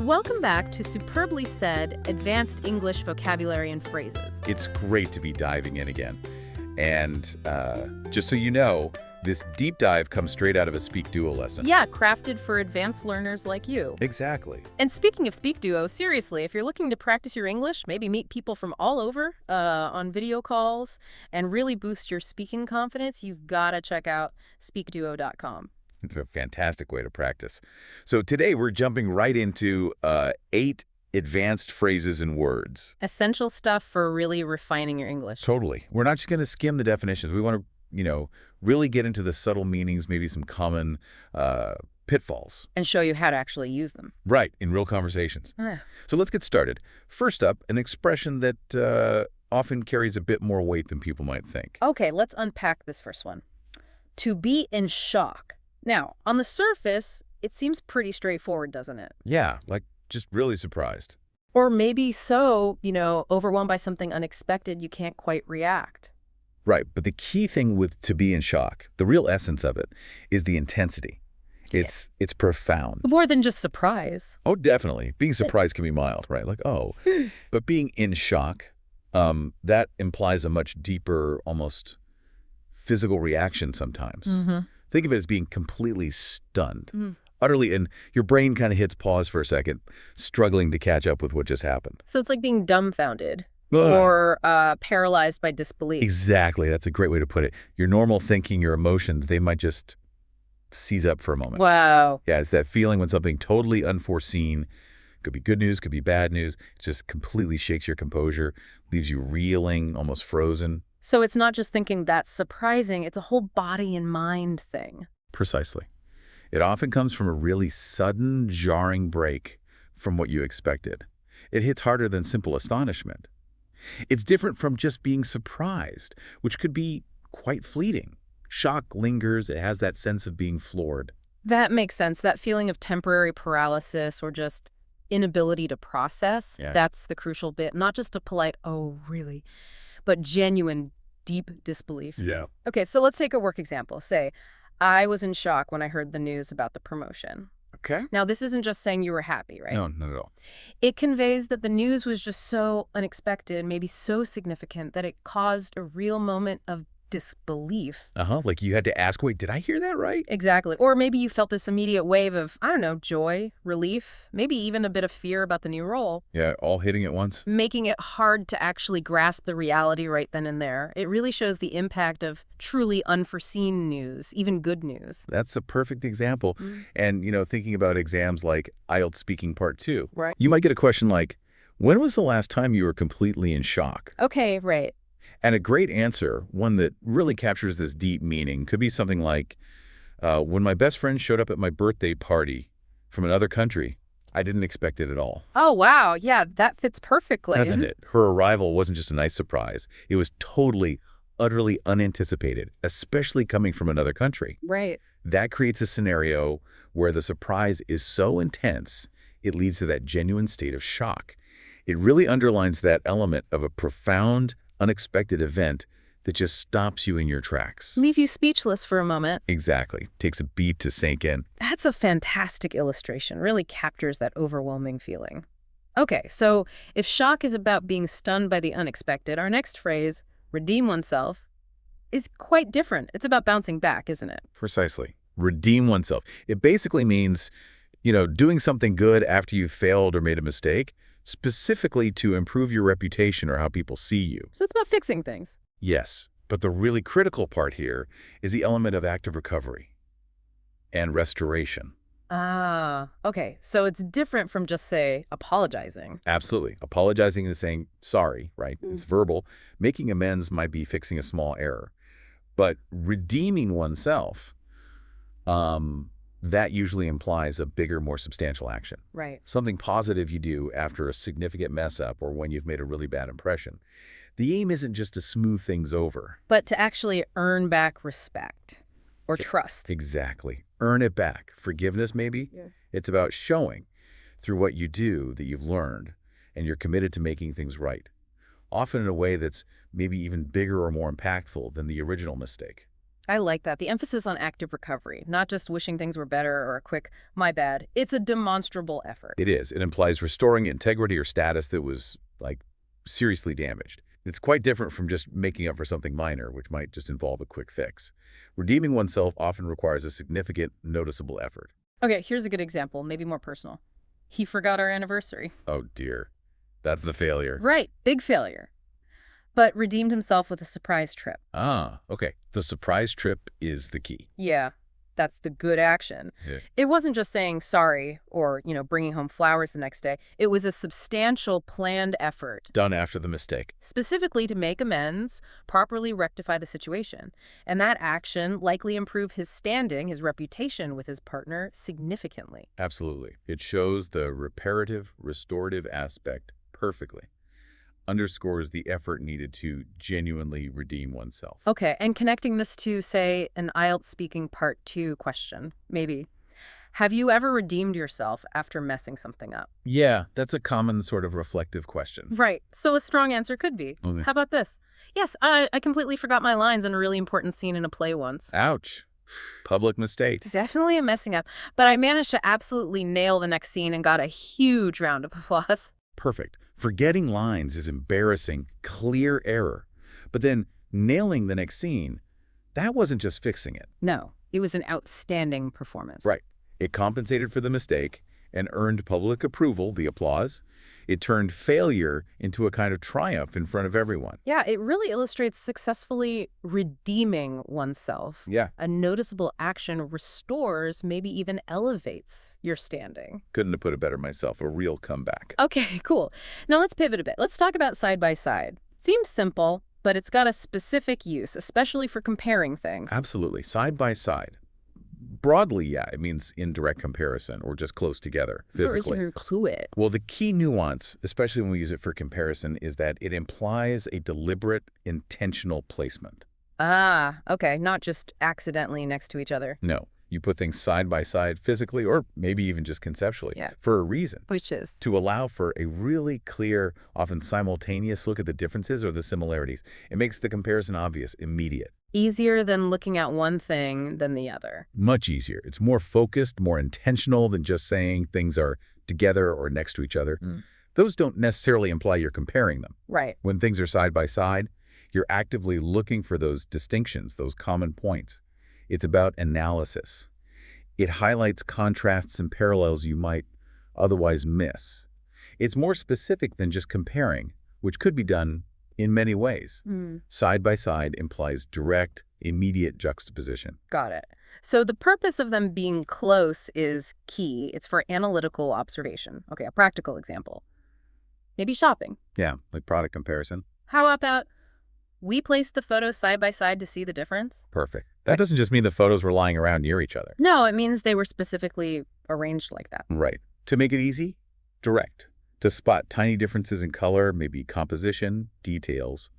Welcome back to Superbly Said Advanced English Vocabulary and Phrases. It's great to be diving in again. And just so you know, this deep dive comes straight out of a SpeakDuo lesson. Yeah, crafted for advanced learners like you. Exactly. And speaking of SpeakDuo, seriously, if you're looking to practice your English, maybe meet people from all over on video calls, and really boost your speaking confidence, you've got to check out SpeakDuo.com. It's a fantastic way to practice. So today we're jumping right into 8 advanced phrases and words. Essential stuff for really refining your English. Totally. We're not just going to skim the definitions. We want to, really get into the subtle meanings, maybe some common pitfalls. And show you how to actually use them. Right, in real conversations. So let's get started. First up, an expression that often carries a bit more weight than people might think. Okay, let's unpack this first one. To be in shock. Now, on the surface, it seems pretty straightforward, doesn't it? Yeah, like just really surprised. Or maybe so, overwhelmed by something unexpected, you can't quite react. Right, but the key thing with to be in shock, the real essence of it, is the intensity. It's profound. More than just surprise. Oh, definitely. Being surprised can be mild, right? Like, oh. But being in shock, that implies a much deeper, almost physical reaction sometimes. Mm-hmm. Think of it as being completely stunned, utterly, and your brain kind of hits pause for a second, struggling to catch up with what just happened. So it's like being dumbfounded or paralyzed by disbelief. Exactly. That's a great way to put it. Your normal thinking, your emotions, they might just seize up for a moment. Wow. Yeah, it's that feeling when something totally unforeseen, could be good news, could be bad news, just completely shakes your composure, leaves you reeling, almost frozen. So it's not just thinking that's surprising, it's a whole body and mind thing. Precisely. It often comes from a really sudden, jarring break from what you expected. It hits harder than simple astonishment. It's different from just being surprised, which could be quite fleeting. Shock lingers, it has that sense of being floored. That makes sense. That feeling of temporary paralysis or just inability to process, that's the crucial bit. Not just a polite, oh, really, but genuine, deep disbelief. Yeah. Okay, so let's take a work example. Say, I was in shock when I heard the news about the promotion. Okay. Now, this isn't just saying you were happy, right? No, not at all. It conveys that the news was just so unexpected, maybe so significant, that it caused a real moment of disbelief. Like you had to ask, wait, did I hear that right? Exactly. Or maybe you felt this immediate wave of, joy, relief, maybe even a bit of fear about the new role. Yeah, all hitting at once. Making it hard to actually grasp the reality right then and there. It really shows the impact of truly unforeseen news, even good news. That's a perfect example. And, thinking about exams like IELTS Speaking Part 2, right? You might get a question like, when was the last time you were completely in shock? Okay, right. And a great answer, one that really captures this deep meaning, could be something like, when my best friend showed up at my birthday party from another country, I didn't expect it at all. Oh, wow. Yeah, that fits perfectly. Doesn't it? Her arrival wasn't just a nice surprise. It was totally, utterly unanticipated, especially coming from another country. Right. That creates a scenario where the surprise is so intense, it leads to that genuine state of shock. It really underlines that element of a profound, unexpected event that just stops you in your tracks. Leave you speechless for a moment. Exactly. Takes a beat to sink in. That's a fantastic illustration. Really captures that overwhelming feeling. Okay, so if shock is about being stunned by the unexpected, our next phrase, redeem oneself, is quite different. It's about bouncing back, isn't it? Precisely. Redeem oneself. It basically means, doing something good after you've failed or made a mistake, specifically to improve your reputation or how people see you. So it's about fixing things. Yes, but the really critical part here is the element of active recovery and restoration. Ah, okay. So it's different from just, say, apologizing. Absolutely. Apologizing is saying sorry, right? It's verbal. Making amends might be fixing a small error. But redeeming oneself, that usually implies a bigger, more substantial action. Right. Something positive you do after a significant mess up or when you've made a really bad impression. The aim isn't just to smooth things over, but to actually earn back respect or trust. Exactly. Earn it back. Forgiveness, maybe? Yeah. It's about showing through what you do that you've learned and you're committed to making things right, often in a way that's maybe even bigger or more impactful than the original mistake. I like that. The emphasis on active recovery, not just wishing things were better or a quick, my bad. It's a demonstrable effort. It is. It implies restoring integrity or status that was, like, seriously damaged. It's quite different from just making up for something minor, which might just involve a quick fix. Redeeming oneself often requires a significant, noticeable effort. Okay, here's a good example, maybe more personal. He forgot our anniversary. Oh, dear. That's the failure. Right, big failure. But redeemed himself with a surprise trip. Ah, okay. The surprise trip is the key. Yeah, that's the good action. Yeah. It wasn't just saying sorry or, bringing home flowers the next day. It was a substantial planned effort. Done after the mistake. Specifically to make amends, properly rectify the situation. And that action likely improved his standing, his reputation with his partner significantly. Absolutely. It shows the reparative, restorative aspect perfectly. Underscores the effort needed to genuinely redeem oneself. Okay, and connecting this to, say, an IELTS speaking part 2 question, maybe. Have you ever redeemed yourself after messing something up? Yeah, that's a common sort of reflective question. Right, so a strong answer could be. Okay. How about this? Yes, I completely forgot my lines in a really important scene in a play once. Ouch. Public mistake. Definitely a messing up, but I managed to absolutely nail the next scene and got a huge round of applause. Perfect. Forgetting lines is embarrassing, clear error. But then nailing the next scene, that wasn't just fixing it. No, it was an outstanding performance. Right. It compensated for the mistake and earned public approval, the applause. It turned failure into a kind of triumph in front of everyone. Yeah, it really illustrates successfully redeeming oneself. Yeah. A noticeable action restores, maybe even elevates your standing. Couldn't have put it better myself. A real comeback. Okay, cool. Now let's pivot a bit. Let's talk about side by side. Seems simple, but it's got a specific use, especially for comparing things. Absolutely. Side by side. Broadly, yeah, it means in direct comparison or just close together physically. Or is clue it? Well, the key nuance, especially when we use it for comparison, is that it implies a deliberate, intentional placement. Ah, okay. Not just accidentally next to each other. No, you put things side by side physically or maybe even just conceptually for a reason. Which is? To allow for a really clear, often simultaneous look at the differences or the similarities. It makes the comparison obvious, immediate. Easier than looking at one thing than the other. Much easier. It's more focused, more intentional than just saying things are together or next to each other. Those don't necessarily imply you're comparing them. Right. When things are side by side, you're actively looking for those distinctions, those common points. It's about analysis. It highlights contrasts and parallels you might otherwise miss. It's more specific than just comparing, which could be done in many ways. Side by side implies direct, immediate juxtaposition. Got it. So the purpose of them being close is key. It's for analytical observation. Okay, a practical example. Maybe shopping. Yeah, like product comparison. How about we place the photos side by side to see the difference? Perfect. That doesn't just mean the photos were lying around near each other. No, it means they were specifically arranged like that. Right. To make it easy, direct. To spot tiny differences in color, maybe composition, details,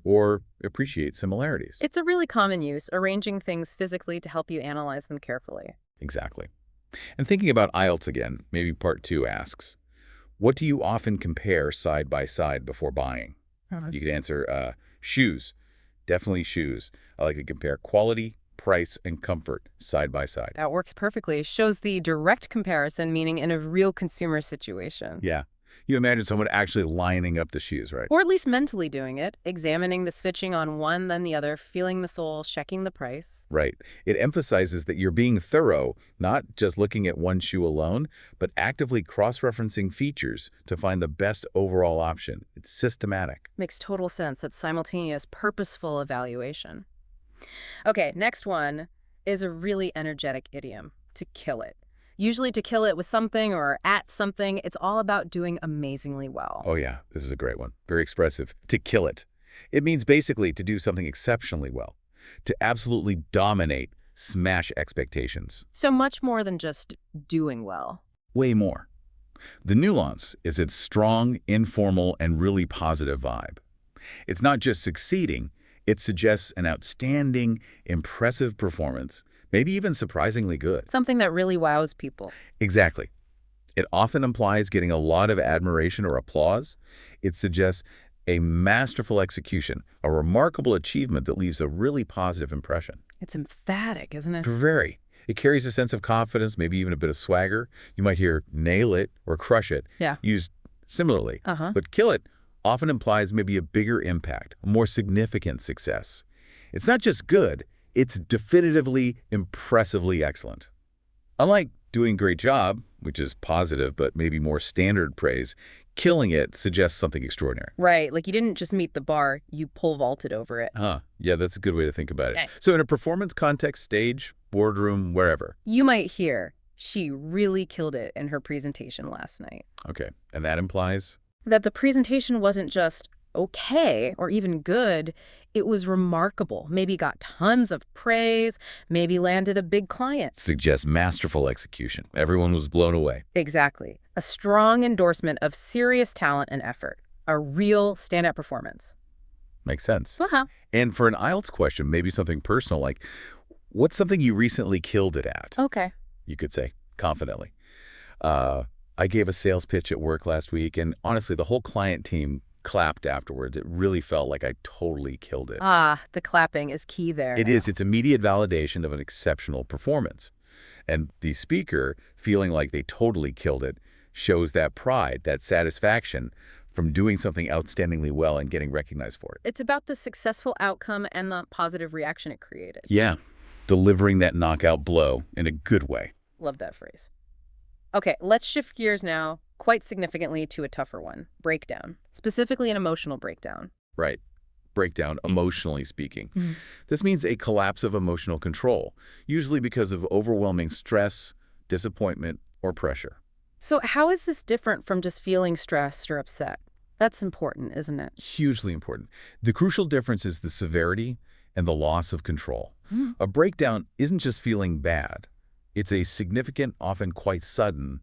or appreciate similarities. It's a really common use, arranging things physically to help you analyze them carefully. Exactly. And thinking about IELTS again, maybe part 2 asks, what do you often compare side by side before buying? You could answer, shoes. Definitely shoes. I like to compare quality, price, and comfort side by side. That works perfectly. Shows the direct comparison, meaning in a real consumer situation. Yeah. You imagine someone actually lining up the shoes, right? Or at least mentally doing it, examining the stitching on one then the other, feeling the sole, checking the price. Right. It emphasizes that you're being thorough, not just looking at one shoe alone, but actively cross-referencing features to find the best overall option. It's systematic. Makes total sense. That's simultaneous, purposeful evaluation. Okay, next one is a really energetic idiom, to kill it. Usually to kill it with something or at something, it's all about doing amazingly well. Oh yeah, this is a great one. Very expressive. To kill it. It means basically to do something exceptionally well. To absolutely dominate, smash expectations. So much more than just doing well. Way more. The nuance is its strong, informal, and really positive vibe. It's not just succeeding, it suggests an outstanding, impressive performance, maybe even surprisingly good. Something that really wows people. Exactly. It often implies getting a lot of admiration or applause. It suggests a masterful execution, a remarkable achievement that leaves a really positive impression. It's emphatic, isn't it? Very. It carries a sense of confidence, maybe even a bit of swagger. You might hear nail it or crush it Yeah. used similarly. Uh-huh. But kill it often implies maybe a bigger impact, a more significant success. It's not just good, it's definitively, impressively excellent. Unlike doing great job, which is positive but maybe more standard praise, killing it suggests something extraordinary. Right, like you didn't just meet the bar, you pole vaulted over it. Yeah, that's a good way to think about it. Okay. So in a performance context, stage, boardroom, wherever. You might hear, she really killed it in her presentation last night. Okay, and that implies? That the presentation wasn't just okay or even good, it was remarkable. Maybe got tons of praise, maybe landed a big client. Suggests masterful execution. Everyone was blown away. Exactly. A strong endorsement of serious talent and effort. A real standout performance. Makes sense. Uh-huh. And for an IELTS question, maybe something personal like, what's something you recently killed it at? Okay. You could say, confidently. I gave a sales pitch at work last week, and honestly, the whole client team clapped afterwards. It really felt like I totally killed it. The clapping is key there. It is. It's immediate validation of an exceptional performance. And the speaker feeling like they totally killed it shows that pride, that satisfaction from doing something outstandingly well and getting recognized for it. It's about the successful outcome and the positive reaction it created. Yeah, delivering that knockout blow in a good way. Love that phrase. Okay, let's shift gears now quite significantly to a tougher one, breakdown, specifically an emotional breakdown. Right. Breakdown, emotionally speaking. Mhm. This means a collapse of emotional control, usually because of overwhelming stress, disappointment, or pressure. So how is this different from just feeling stressed or upset? That's important, isn't it? Hugely important. The crucial difference is the severity and the loss of control. A breakdown isn't just feeling bad. It's a significant, often quite sudden,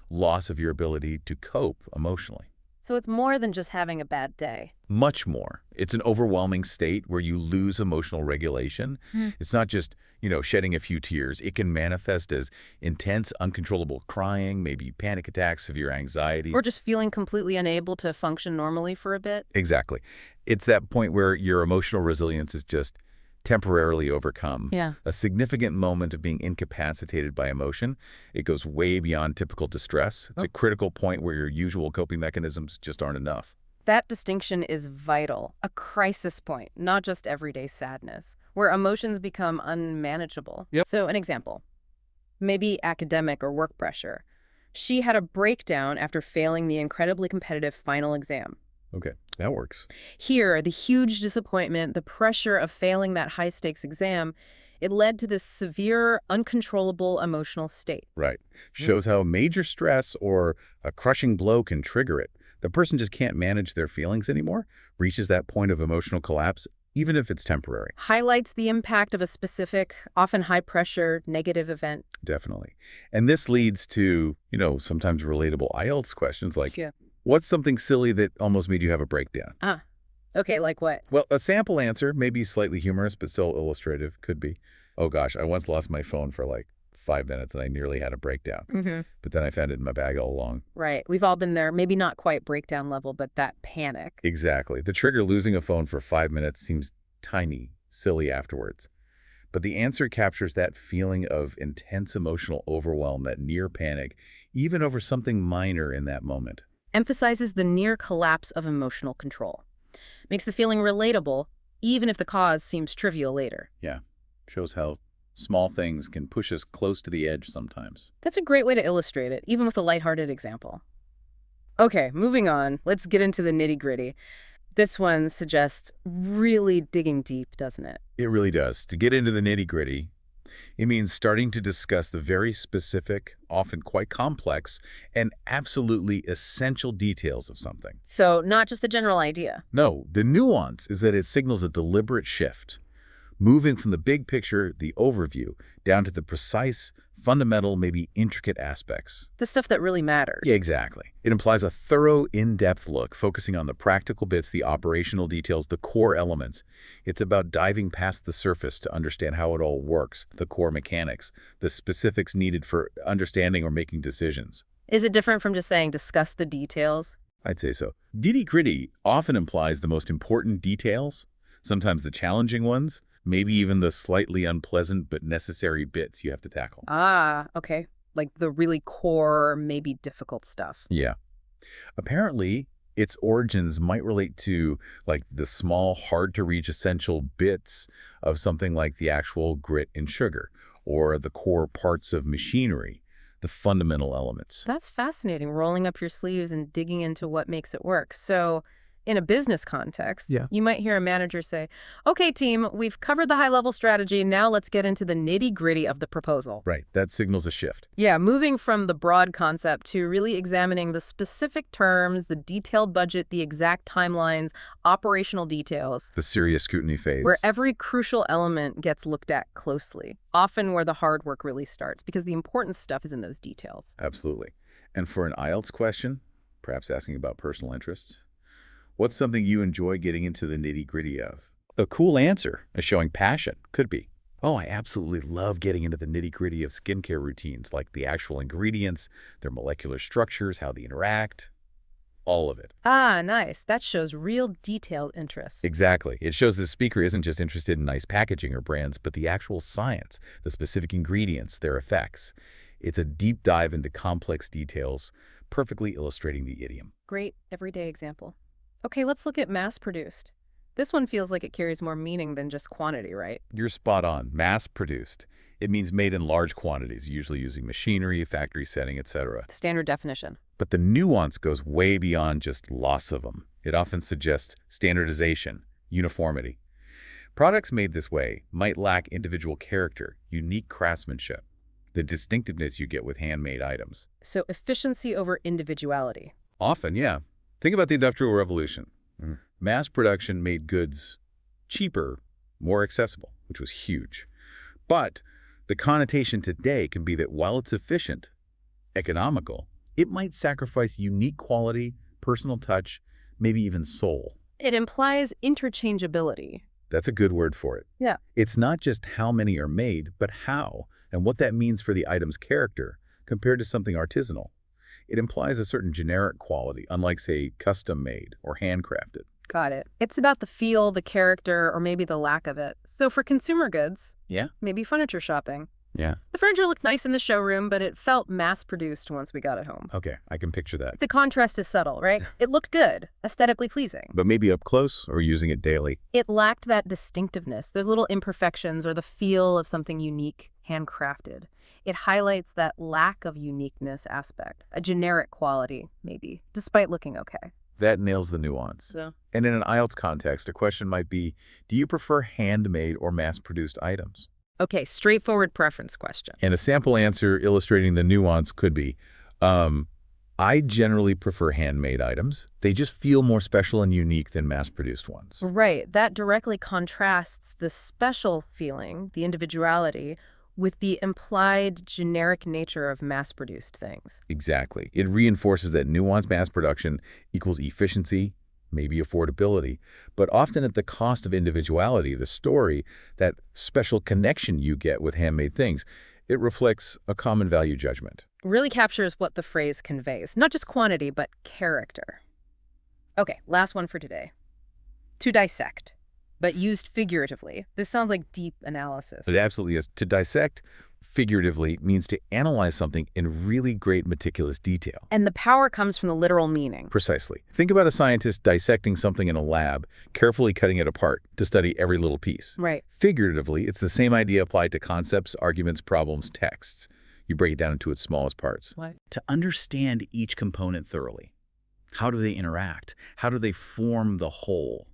loss of your ability to cope emotionally. So it's more than just having a bad day. Much more. It's an overwhelming state where you lose emotional regulation. It's not just, shedding a few tears. It can manifest as intense, uncontrollable crying, maybe panic attacks, severe anxiety. Or just feeling completely unable to function normally for a bit. Exactly. It's that point where your emotional resilience is just temporarily overcome. Yeah. A significant moment of being incapacitated by emotion. It goes way beyond typical distress. It's a critical point where your usual coping mechanisms just aren't enough. That distinction is vital. A crisis point, not just everyday sadness, where emotions become unmanageable. Yep. So an example, maybe academic or work pressure. She had a breakdown after failing the incredibly competitive final exam. Okay, that works. Here, the huge disappointment, the pressure of failing that high-stakes exam, it led to this severe, uncontrollable emotional state. Right. Shows how major stress or a crushing blow can trigger it. The person just can't manage their feelings anymore, reaches that point of emotional collapse, even if it's temporary. Highlights the impact of a specific, often high-pressure, negative event. Definitely. And this leads to, sometimes relatable IELTS questions like, Yeah. what's something silly that almost made you have a breakdown? Okay, like what? Well, a sample answer, maybe slightly humorous, but still illustrative, could be, oh gosh, I once lost my phone for like 5 minutes and I nearly had a breakdown. But then I found it in my bag all along. Right. We've all been there. Maybe not quite breakdown level, but that panic. Exactly. The trigger, losing a phone for 5 minutes, seems tiny, silly afterwards. But the answer captures that feeling of intense emotional overwhelm, that near panic, even over something minor in that moment. Emphasizes the near collapse of emotional control. Makes the feeling relatable, even if the cause seems trivial later. Yeah. Shows how small things can push us close to the edge sometimes. That's a great way to illustrate it, even with a lighthearted example. Okay, moving on. Let's get into the nitty-gritty. This one suggests really digging deep, doesn't it? It really does. To get into the nitty-gritty, it means starting to discuss the very specific, often quite complex, and absolutely essential details of something. So not just the general idea. No, the nuance is that it signals a deliberate shift, moving from the big picture, the overview, down to the precise, fundamental, maybe intricate aspects. The stuff that really matters. Yeah, exactly. It implies a thorough, in-depth look, focusing on the practical bits, the operational details, the core elements. It's about diving past the surface to understand how it all works, the core mechanics, the specifics needed for understanding or making decisions. Is it different from just saying discuss the details? I'd say so. Nitty-gritty often implies the most important details, sometimes the challenging ones, maybe even the slightly unpleasant but necessary bits you have to tackle. Ah, okay. Like the really core, maybe difficult stuff. Yeah. Apparently, its origins might relate to like the small, hard-to-reach essential bits of something like the actual grit and sugar, or the core parts of machinery, the fundamental elements. That's fascinating, rolling up your sleeves and digging into what makes it work. So, in a business context, Yeah. you might hear a manager say, okay, team, we've covered the high-level strategy. Now let's get into the nitty-gritty of the proposal. Right, that signals a shift. Yeah, moving from the broad concept to really examining the specific terms, the detailed budget, the exact timelines, operational details, The serious scrutiny phase. where every crucial element gets looked at closely, often where the hard work really starts, because the important stuff is in those details. Absolutely. And for an IELTS question, perhaps asking about personal interests, what's something you enjoy getting into the nitty-gritty of? A cool answer, a showing passion, could be, oh, I absolutely love getting into the nitty-gritty of skincare routines, like the actual ingredients, their molecular structures, how they interact, all of it. Ah, nice. That shows real detailed interest. Exactly. It shows the speaker isn't just interested in nice packaging or brands, but the actual science, the specific ingredients, their effects. It's a deep dive into complex details, perfectly illustrating the idiom. Great everyday example. Okay, let's look at mass-produced. This one feels like it carries more meaning than just quantity, right? You're spot on. Mass-produced. It means made in large quantities, usually using machinery, factory setting, etc. Standard definition. But the nuance goes way beyond just lots of them. It often suggests standardization, uniformity. Products made this way might lack individual character, unique craftsmanship, the distinctiveness you get with handmade items. So efficiency over individuality. Often, yeah. Think about the Industrial Revolution. Mass production made goods cheaper, more accessible, which was huge. But the connotation today can be that while it's efficient, economical, it might sacrifice unique quality, personal touch, maybe even soul. It implies interchangeability. That's a good word for it. Yeah. It's not just how many are made, but how, and what that means for the item's character compared to something artisanal. It implies a certain generic quality, unlike, say, custom-made or handcrafted. Got it. It's about the feel, the character, or maybe the lack of it. So for consumer goods, Yeah? maybe furniture shopping. Yeah. The furniture looked nice in the showroom, but it felt mass-produced once we got it home. Okay, I can picture that. The contrast is subtle, right? It looked good, aesthetically pleasing. But maybe up close or using it daily. It lacked that distinctiveness, those little imperfections or the feel of something unique, handcrafted. It highlights that lack of uniqueness aspect, a generic quality, maybe, despite looking okay. That nails the nuance. So, And in an IELTS context, a question might be, do you prefer handmade or mass-produced items? okay, straightforward preference question. And a sample answer illustrating the nuance could be, I generally prefer handmade items. They just feel more special and unique than mass-produced ones. Right, that directly contrasts the special feeling, the individuality, with the implied generic nature of mass-produced things. Exactly. It reinforces that nuanced mass production equals efficiency, maybe affordability, but often at the cost of individuality, the story, that special connection you get with handmade things. It reflects a common value judgment. Really captures what the phrase conveys, not just quantity, but character. Okay, last one for today. To dissect, but used figuratively. This sounds like deep analysis. It absolutely is. To dissect, figuratively, means to analyze something in really great meticulous detail. And the power comes from the literal meaning. Precisely. Think about a scientist dissecting something in a lab, carefully cutting it apart to study every little piece. Right. Figuratively, it's the same idea applied to concepts, arguments, problems, texts. You break it down into its smallest parts. What? To understand each component thoroughly. How do they interact? How do they form the whole?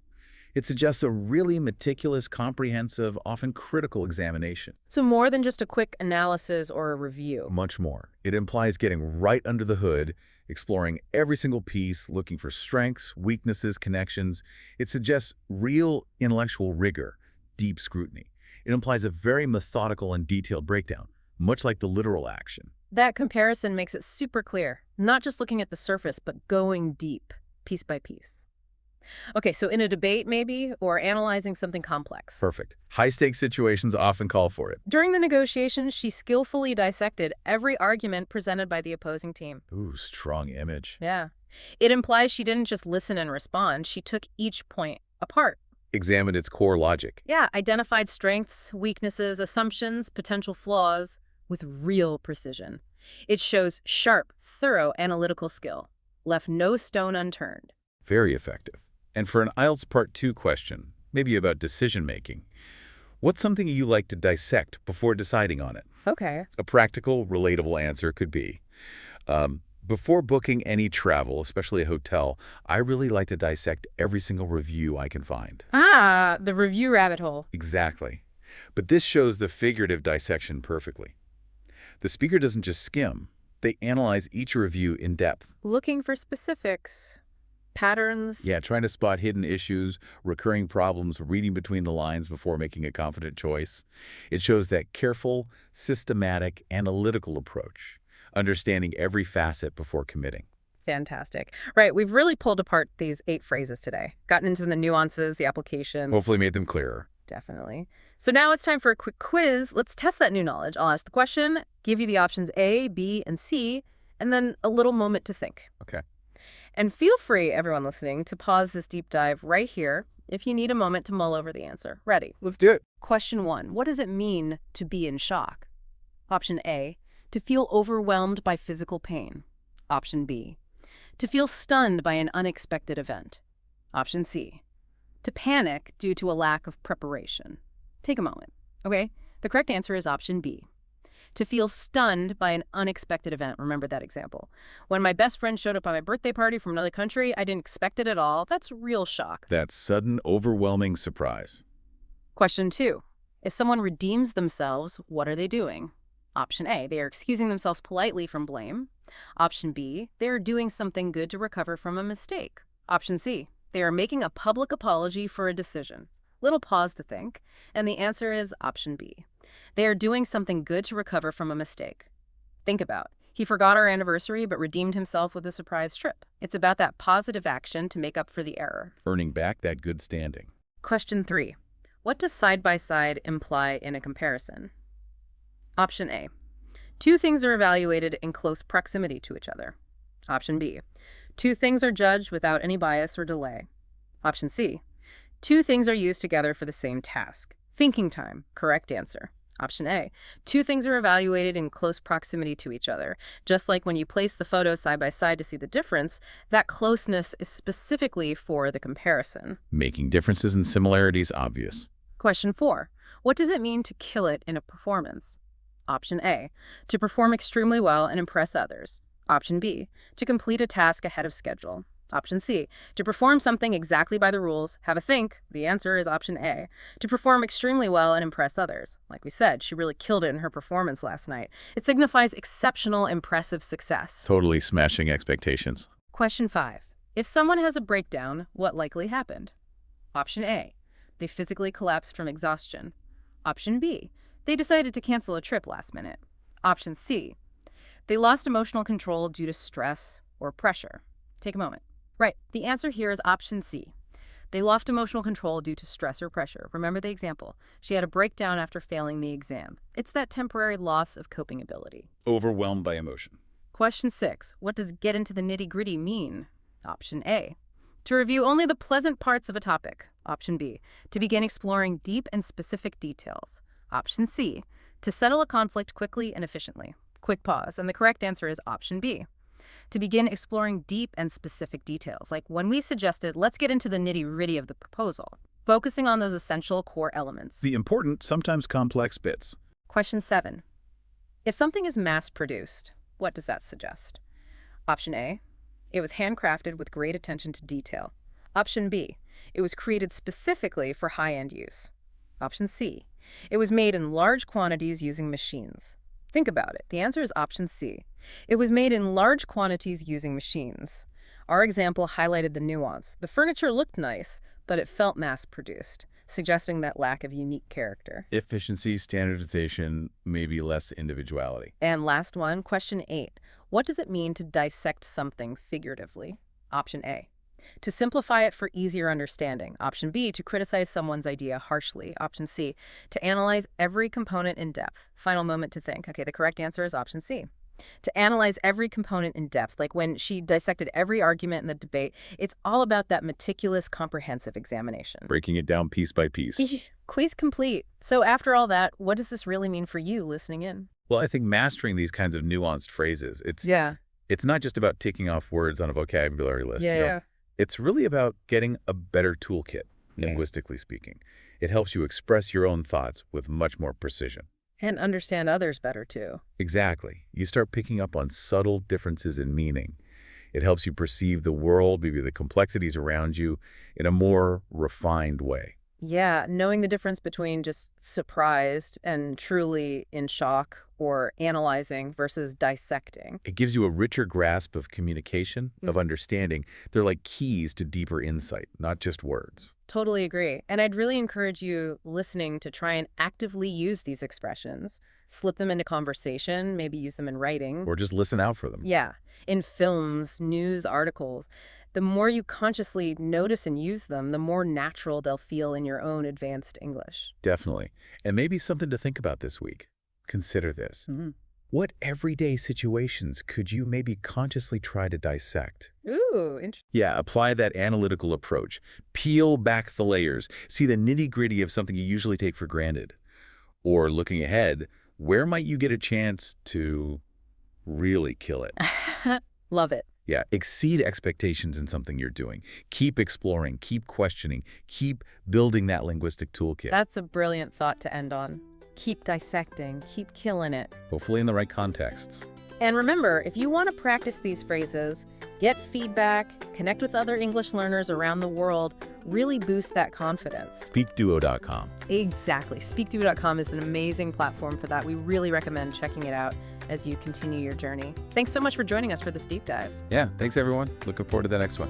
It suggests a really meticulous, comprehensive, often critical examination. So more than just a quick analysis or a review. Much more. It implies getting right under the hood, exploring every single piece, looking for strengths, weaknesses, connections. It suggests real intellectual rigor, deep scrutiny. It implies a very methodical and detailed breakdown, much like the literal action. That comparison makes it super clear, not just looking at the surface, but going deep, piece by piece. Okay, so in a debate maybe, or analyzing something complex. Perfect. High-stakes situations often call for it. During the negotiation, she skillfully dissected every argument presented by the opposing team. Ooh, strong image. Yeah. It implies she didn't just listen and respond, she took each point apart. examined its core logic. Yeah, identified strengths, weaknesses, assumptions, potential flaws with real precision. It shows sharp, thorough analytical skill. Left no stone unturned. Very effective. And for an IELTS Part 2 question, maybe about decision-making, what's something you like to dissect before deciding on it? Okay. A practical, relatable answer could be, before booking any travel, especially a hotel, I really like to dissect every single review I can find. Ah, the review rabbit hole. Exactly. But this shows the figurative dissection perfectly. The speaker doesn't just skim. They analyze each review in depth. Looking for specifics, patterns. Yeah, trying to spot hidden issues, recurring problems, reading between the lines before making a confident choice. It shows that careful, systematic, analytical approach, understanding every facet before committing. Fantastic. Right, we've really pulled apart these 8 phrases today. Gotten into the nuances, the application. Hopefully made them clearer. Definitely. So now it's time for a quick quiz. Let's test that new knowledge. I'll ask the question, give you the options A, B, and C, and then a little moment to think. Okay. And feel free, everyone listening, to pause this deep dive right here if you need a moment to mull over the answer. Ready? Let's do it. Question 1. What does it mean to be in shock? Option A, to feel overwhelmed by physical pain. Option B, to feel stunned by an unexpected event. Option C, to panic due to a lack of preparation. Take a moment, okay? The correct answer is option B. To feel stunned by an unexpected event. Remember that example. When my best friend showed up at my birthday party from another country, I didn't expect it at all. That's real shock. That sudden, overwhelming surprise. Question 2. If someone redeems themselves, what are they doing? Option A, they are excusing themselves politely from blame. Option B, they are doing something good to recover from a mistake. Option C, they are making a public apology for a decision. Little pause to think, and the answer is option B. They are doing something good to recover from a mistake. Think about, he forgot our anniversary but redeemed himself with a surprise trip. It's about that positive action to make up for the error. Earning back that good standing. Question 3. What does side-by-side imply in a comparison? Option A. 2 things are evaluated in close proximity to each other. Option B. 2 things are judged without any bias or delay. Option C. 2 things are used together for the same task. Thinking time. Correct answer. Option A. 2 things are evaluated in close proximity to each other. Just like when you place the photos side by side to see the difference, that closeness is specifically for the comparison. Making differences and similarities obvious. Question 4. What does it mean to kill it in a performance? Option A. To perform extremely well and impress others. Option B. To complete a task ahead of schedule. Option C. To perform something exactly by the rules. Have a think. The answer is option A. To perform extremely well and impress others. Like we said, she really killed it in her performance last night. It signifies exceptional, impressive success. Totally smashing expectations. Question 5. If someone has a breakdown, what likely happened? Option A. They physically collapsed from exhaustion. Option B. They decided to cancel a trip last minute. Option C. They lost emotional control due to stress or pressure. Take a moment. Right, the answer here is option C. They lost emotional control due to stress or pressure. Remember the example. She had a breakdown after failing the exam. It's that temporary loss of coping ability. Overwhelmed by emotion. Question 6. What does get into the nitty-gritty mean? Option A. To review only the pleasant parts of a topic. Option B. To begin exploring deep and specific details. Option C. To settle a conflict quickly and efficiently. Quick pause, and the correct answer is option B. To begin exploring deep and specific details, like when we suggested, let's get into the nitty-gritty of the proposal, focusing on those essential core elements. The important, sometimes complex bits. Question 7. If something is mass-produced, what does that suggest? Option A. It was handcrafted with great attention to detail. Option B. It was created specifically for high-end use. Option C. It was made in large quantities using machines. Think about it. The answer is option C. It was made in large quantities using machines. Our example highlighted the nuance. The furniture looked nice, but it felt mass-produced, suggesting that lack of unique character. Efficiency, standardization, maybe less individuality. And last one, question 8. What does it mean to dissect something figuratively? Option A. To simplify it for easier understanding. Option B, to criticize someone's idea harshly. Option C, to analyze every component in depth. Final moment to think. Okay, the correct answer is option C. To analyze every component in depth, like when she dissected every argument in the debate, it's all about that meticulous, comprehensive examination. Breaking it down piece by piece. Quiz complete. So after all that, what does this really mean for you listening in? Well, I think mastering these kinds of nuanced phrases, Yeah. it's not just about ticking off words on a vocabulary list. Yeah. It's really about getting a better toolkit, linguistically speaking. It helps you express your own thoughts with much more precision. And understand others better, too. Exactly. You start picking up on subtle differences in meaning. It helps you perceive the world, maybe the complexities around you, in a more refined way. Yeah, knowing the difference between just surprised and truly in shock or analyzing versus dissecting. It gives you a richer grasp of communication, of understanding. They're like keys to deeper insight, not just words. Totally agree. And I'd really encourage you listening to try and actively use these expressions, slip them into conversation, maybe use them in writing. Or just listen out for them. Yeah, in films, news articles. The more you consciously notice and use them, the more natural they'll feel in your own advanced English. Definitely. And maybe something to think about this week. Consider this. What everyday situations could you maybe consciously try to dissect? Ooh, interesting. Yeah, apply that analytical approach. Peel back the layers. See the nitty-gritty of something you usually take for granted. Or looking ahead, where might you get a chance to really kill it? Love it. Yeah, exceed expectations in something you're doing. Keep exploring, keep questioning, keep building that linguistic toolkit. That's a brilliant thought to end on. Keep dissecting, keep killing it. Hopefully in the right contexts. And remember, if you want to practice these phrases, get feedback, connect with other English learners around the world, really boost that confidence. SpeakDuo.com. Exactly. SpeakDuo.com is an amazing platform for that. We really recommend checking it out as you continue your journey. Thanks so much for joining us for this deep dive. Yeah, thanks everyone. Looking forward to the next one.